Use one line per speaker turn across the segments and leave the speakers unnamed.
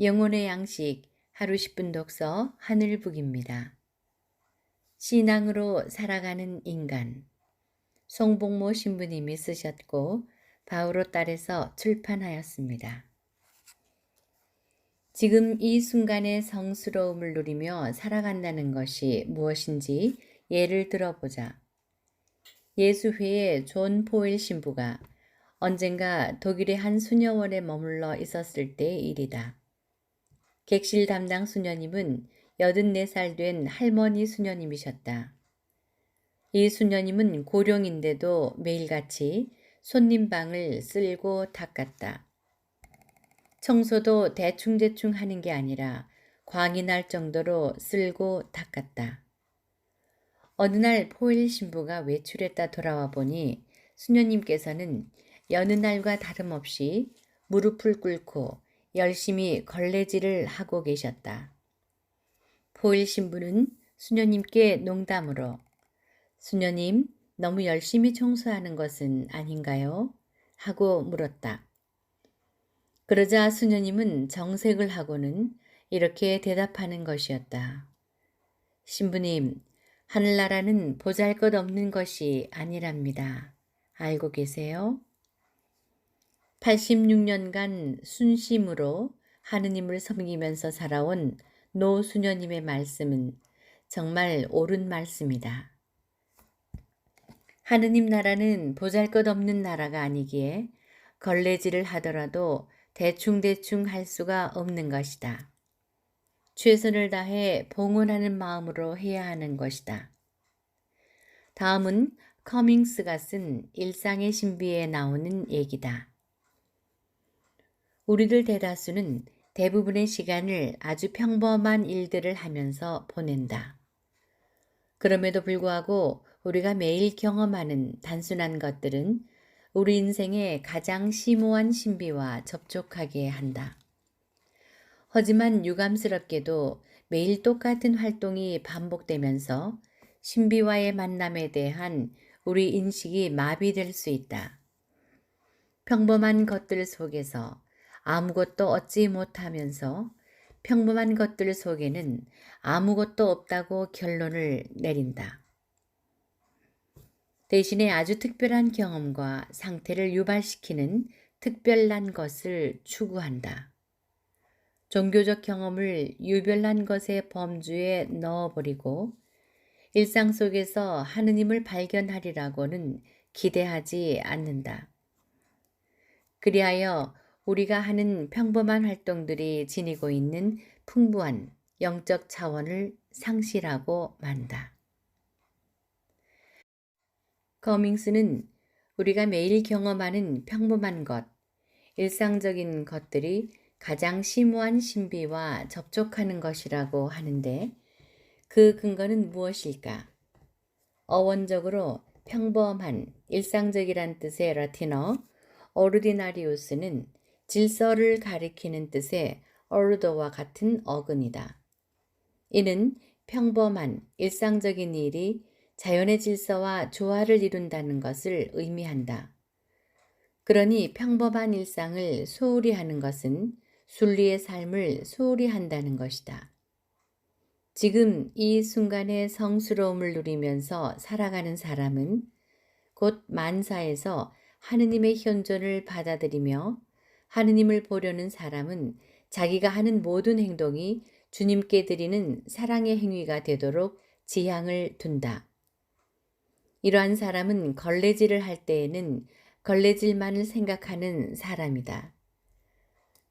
영혼의 양식 하루 10분 독서 하늘북입니다. 신앙으로 살아가는 인간 송복모 신부님이 쓰셨고 바오로 딸에서 출판하였습니다. 지금 이 순간의 성스러움을 누리며 살아간다는 것이 무엇인지 예를 들어보자. 예수회의 존 포일 신부가 언젠가 독일의 한 수녀원에 머물러 있었을 때의 일이다. 객실 담당 수녀님은 84살 된 할머니 수녀님이셨다. 이 수녀님은 고령인데도 매일같이 손님방을 쓸고 닦았다. 청소도 대충대충 하는 게 아니라 광이 날 정도로 쓸고 닦았다. 어느 날 포일 신부가 외출했다 돌아와 보니 수녀님께서는 여느 날과 다름없이 무릎을 꿇고 열심히 걸레질을 하고 계셨다. 포일 신부는 수녀님께 농담으로 수녀님, 너무 열심히 청소하는 것은 아닌가요? 하고 물었다. 그러자 수녀님은 정색을 하고는 이렇게 대답하는 것이었다. 신부님, 하늘나라는 보잘것없는 것이 아니랍니다. 알고 계세요? 86년간 순심으로 하느님을 섬기면서 살아온 노 수녀님의 말씀은 정말 옳은 말씀이다. 하느님 나라는 보잘것없는 나라가 아니기에 걸레질을 하더라도 대충대충 할 수가 없는 것이다. 최선을 다해 봉헌하는 마음으로 해야 하는 것이다. 다음은 커밍스가 쓴 일상의 신비에 나오는 얘기다. 우리들 대다수는 대부분의 시간을 아주 평범한 일들을 하면서 보낸다. 그럼에도 불구하고 우리가 매일 경험하는 단순한 것들은 우리 인생의 가장 심오한 신비와 접촉하게 한다. 하지만 유감스럽게도 매일 똑같은 활동이 반복되면서 신비와의 만남에 대한 우리 인식이 마비될 수 있다. 평범한 것들 속에서 아무것도 얻지 못하면서 평범한 것들 속에는 아무것도 없다고 결론을 내린다. 대신에 아주 특별한 경험과 상태를 유발시키는 특별한 것을 추구한다. 종교적 경험을 유별난 것의 범주에 넣어버리고 일상 속에서 하느님을 발견하리라고는 기대하지 않는다. 그리하여 우리가 하는 평범한 활동들이 지니고 있는 풍부한 영적 차원을 상실하고 만다. 커밍스는 우리가 매일 경험하는 평범한 것, 일상적인 것들이 가장 심오한 신비와 접촉하는 것이라고 하는데 그 근거는 무엇일까? 어원적으로 평범한, 일상적이란 뜻의 라틴어 오르디나리우스는 질서를 가리키는 뜻의 오르도와 같은 어근이다. 이는 평범한, 일상적인 일이 자연의 질서와 조화를 이룬다는 것을 의미한다. 그러니 평범한 일상을 소홀히 하는 것은 순리의 삶을 소홀히 한다는 것이다. 지금 이 순간의 성스러움을 누리면서 살아가는 사람은 곧 만사에서 하느님의 현존을 받아들이며 하느님을 보려는 사람은 자기가 하는 모든 행동이 주님께 드리는 사랑의 행위가 되도록 지향을 둔다. 이러한 사람은 걸레질을 할 때에는 걸레질만을 생각하는 사람이다.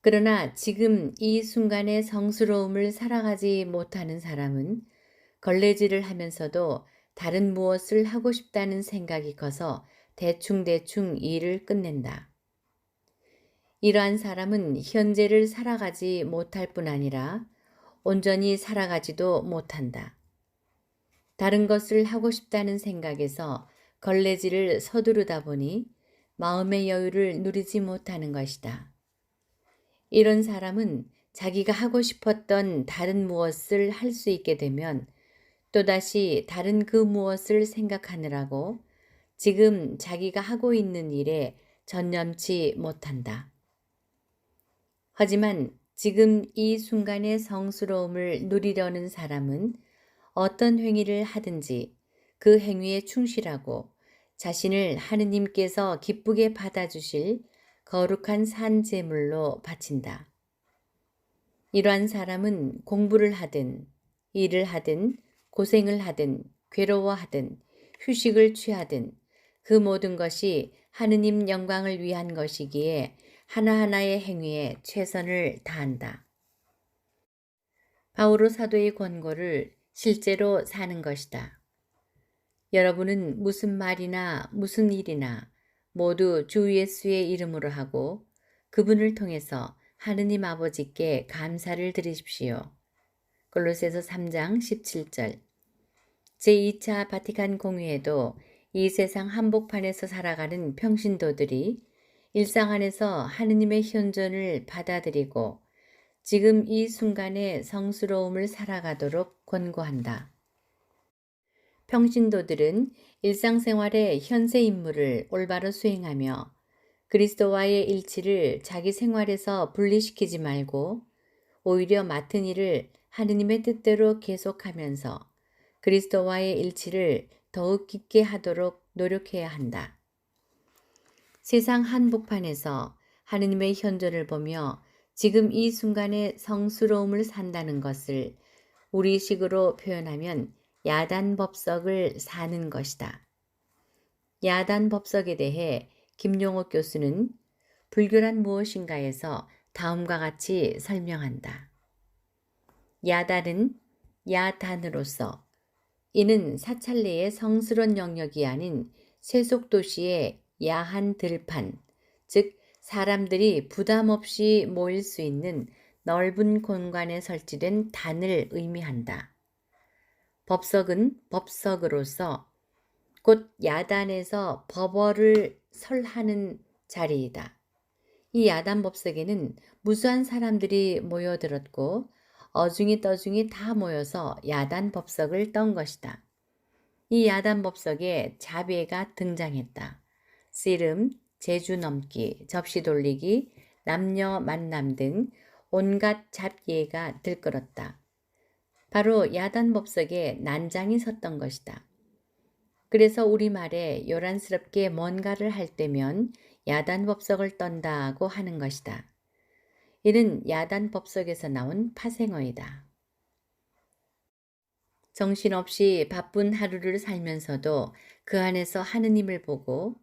그러나 지금 이 순간의 성스러움을 살아가지 못하는 사람은 걸레질을 하면서도 다른 무엇을 하고 싶다는 생각이 커서 대충대충 일을 끝낸다. 이러한 사람은 현재를 살아가지 못할 뿐 아니라 온전히 살아가지도 못한다. 다른 것을 하고 싶다는 생각에서 걸레질을 서두르다 보니 마음의 여유를 누리지 못하는 것이다. 이런 사람은 자기가 하고 싶었던 다른 무엇을 할 수 있게 되면 또다시 다른 그 무엇을 생각하느라고 지금 자기가 하고 있는 일에 전념치 못한다. 하지만 지금 이 순간의 성스러움을 누리려는 사람은 어떤 행위를 하든지 그 행위에 충실하고 자신을 하느님께서 기쁘게 받아주실 거룩한 산 제물로 바친다. 이러한 사람은 공부를 하든 일을 하든 고생을 하든 괴로워하든 휴식을 취하든 그 모든 것이 하느님 영광을 위한 것이기에 하나하나의 행위에 최선을 다한다. 바오로 사도의 권고를 실제로 사는 것이다. 여러분은 무슨 말이나 무슨 일이나 모두 주 예수의 이름으로 하고 그분을 통해서 하느님 아버지께 감사를 드리십시오. 골로새서 3장 17절. 제2차 바티칸 공의회도 이 세상 한복판에서 살아가는 평신도들이 일상 안에서 하느님의 현존을 받아들이고 지금 이 순간의 성스러움을 살아가도록 권고한다. 평신도들은 일상생활의 현세 임무를 올바로 수행하며 그리스도와의 일치를 자기 생활에서 분리시키지 말고 오히려 맡은 일을 하느님의 뜻대로 계속하면서 그리스도와의 일치를 더욱 깊게 하도록 노력해야 한다. 세상 한복판에서 하느님의 현존을 보며 지금 이 순간의 성스러움을 산다는 것을 우리식으로 표현하면 야단법석을 사는 것이다. 야단법석에 대해 김용옥 교수는 불교란 무엇인가에서 다음과 같이 설명한다. 야단은 야단으로서 이는 사찰내의 성스러운 영역이 아닌 세속도시의 야한 들판, 즉 사람들이 부담 없이 모일 수 있는 넓은 공간에 설치된 단을 의미한다. 법석은 법석으로서 곧 야단에서 법어를 설하는 자리이다. 이 야단 법석에는 무수한 사람들이 모여들었고 어중이 떠중이 다 모여서 야단 법석을 떤 것이다. 이 야단 법석에 자배가 등장했다. 씨름, 제주 넘기, 접시 돌리기, 남녀 만남 등 온갖 잡예가 들끓었다. 바로 야단 법석에 난장이 섰던 것이다. 그래서 우리말에 요란스럽게 뭔가를 할 때면 야단 법석을 떤다고 하는 것이다. 이는 야단 법석에서 나온 파생어이다. 정신없이 바쁜 하루를 살면서도 그 안에서 하느님을 보고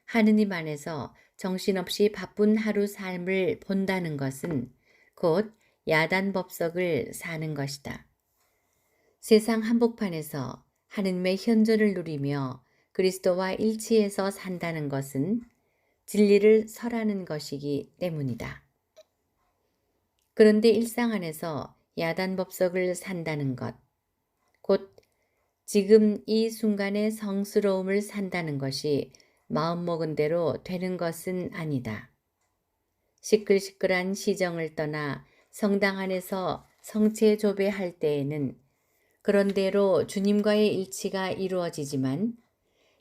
하느님 안에서 정신없이 바쁜 하루 삶을 본다는 것은 곧 야단 법석을 사는 것이다. 세상 한복판에서 하느님의 현존을 누리며 그리스도와 일치해서 산다는 것은 진리를 설하는 것이기 때문이다. 그런데 일상 안에서 야단 법석을 산다는 것, 곧 지금 이 순간의 성스러움을 산다는 것이 마음먹은 대로 되는 것은 아니다. 시끌시끌한 시정을 떠나 성당 안에서 성체조배할 때에는 그런대로 주님과의 일치가 이루어지지만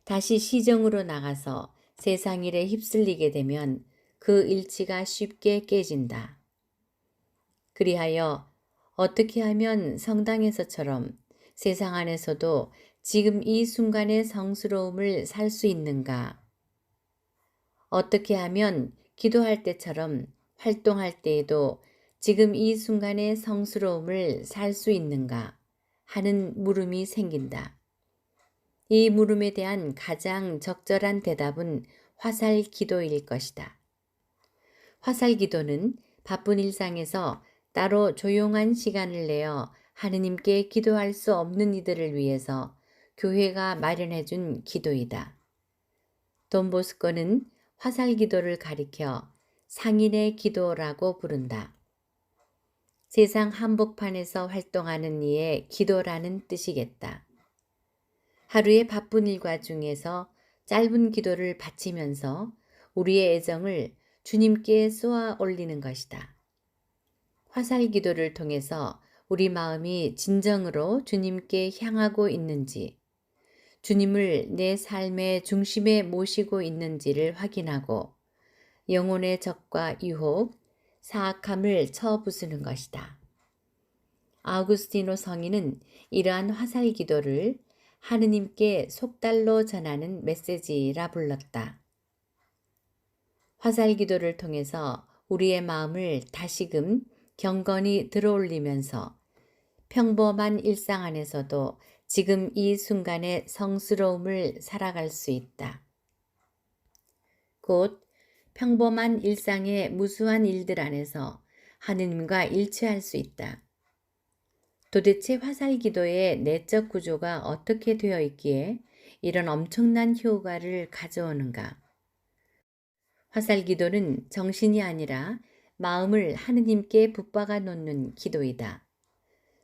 다시 시정으로 나가서 세상 일에 휩쓸리게 되면 그 일치가 쉽게 깨진다. 그리하여 어떻게 하면 성당에서처럼 세상 안에서도 지금 이 순간의 성스러움을 살 수 있는가? 어떻게 하면 기도할 때처럼 활동할 때에도 지금 이 순간의 성스러움을 살 수 있는가? 하는 물음이 생긴다. 이 물음에 대한 가장 적절한 대답은 화살 기도일 것이다. 화살 기도는 바쁜 일상에서 따로 조용한 시간을 내어 하느님께 기도할 수 없는 이들을 위해서 교회가 마련해 준 기도이다. 돈보스코는 화살 기도를 가리켜 상인의 기도라고 부른다. 세상 한복판에서 활동하는 이의 기도라는 뜻이겠다. 하루의 바쁜 일과 중에서 짧은 기도를 바치면서 우리의 애정을 주님께 쏘아 올리는 것이다. 화살 기도를 통해서 우리 마음이 진정으로 주님께 향하고 있는지, 주님을 내 삶의 중심에 모시고 있는지를 확인하고 영혼의 적과 유혹, 사악함을 쳐부수는 것이다. 아우구스티노 성인은 이러한 화살 기도를 하느님께 속달로 전하는 메시지라 불렀다. 화살 기도를 통해서 우리의 마음을 다시금 경건히 들어올리면서 평범한 일상 안에서도 지금 이 순간의 성스러움을 살아갈 수 있다. 곧 평범한 일상의 무수한 일들 안에서 하느님과 일치할 수 있다. 도대체 화살 기도의 내적 구조가 어떻게 되어 있기에 이런 엄청난 효과를 가져오는가? 화살 기도는 정신이 아니라 마음을 하느님께 붙박아 놓는 기도이다.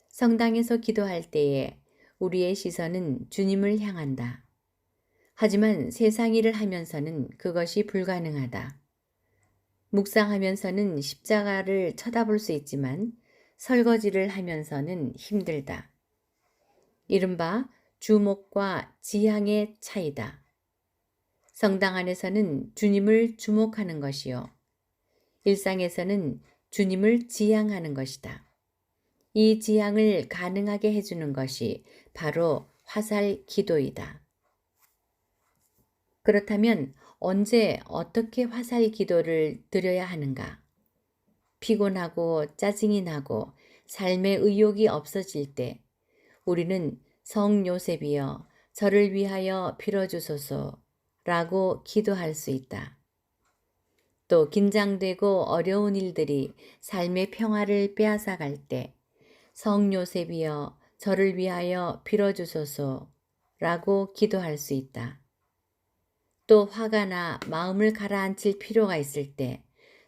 성당에서 기도할 때에 우리의 시선은 주님을 향한다. 하지만 세상 일을 하면서는 그것이 불가능하다. 묵상하면서는 십자가를 쳐다볼 수 있지만 설거지를 하면서는 힘들다. 이른바 주목과 지향의 차이다. 성당 안에서는 주님을 주목하는 것이요. 일상에서는 주님을 지향하는 것이다. 이 지향을 가능하게 해주는 것이 바로 화살 기도이다. 그렇다면 언제 어떻게 화살 기도를 드려야 하는가? 피곤하고 짜증이 나고 삶의 의욕이 없어질 때 우리는 성 요셉이여 저를 위하여 빌어주소서 라고 기도할 수 있다. 또 긴장되고 어려운 일들이 삶의 평화를 빼앗아갈 때 성 요셉이여 저를 위하여 빌어주소서 라고 기도할 수 있다. 또 화가 나 마음을 가라앉힐 필요가 있을 때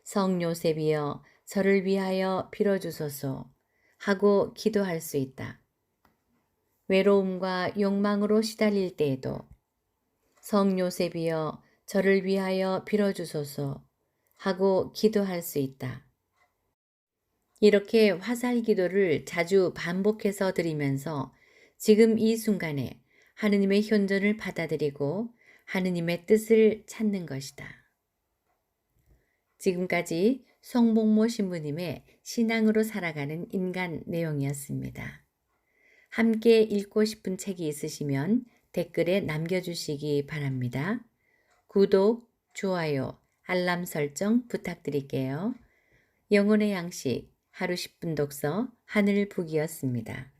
성 요셉이여 저를 위하여 빌어주소서 하고 기도할 수 있다. 외로움과 욕망으로 시달릴 때에도 성 요셉이여 저를 위하여 빌어주소서 하고 기도할 수 있다. 이렇게 화살 기도를 자주 반복해서 드리면서 지금 이 순간에 하느님의 현존을 받아들이고 하느님의 뜻을 찾는 것이다. 지금까지 송복모 신부님의 신앙으로 살아가는 인간 내용이었습니다. 함께 읽고 싶은 책이 있으시면 댓글에 남겨주시기 바랍니다. 구독, 좋아요, 알람 설정 부탁드릴게요. 영혼의 양식, 하루 10분 독서 하늘북이었습니다.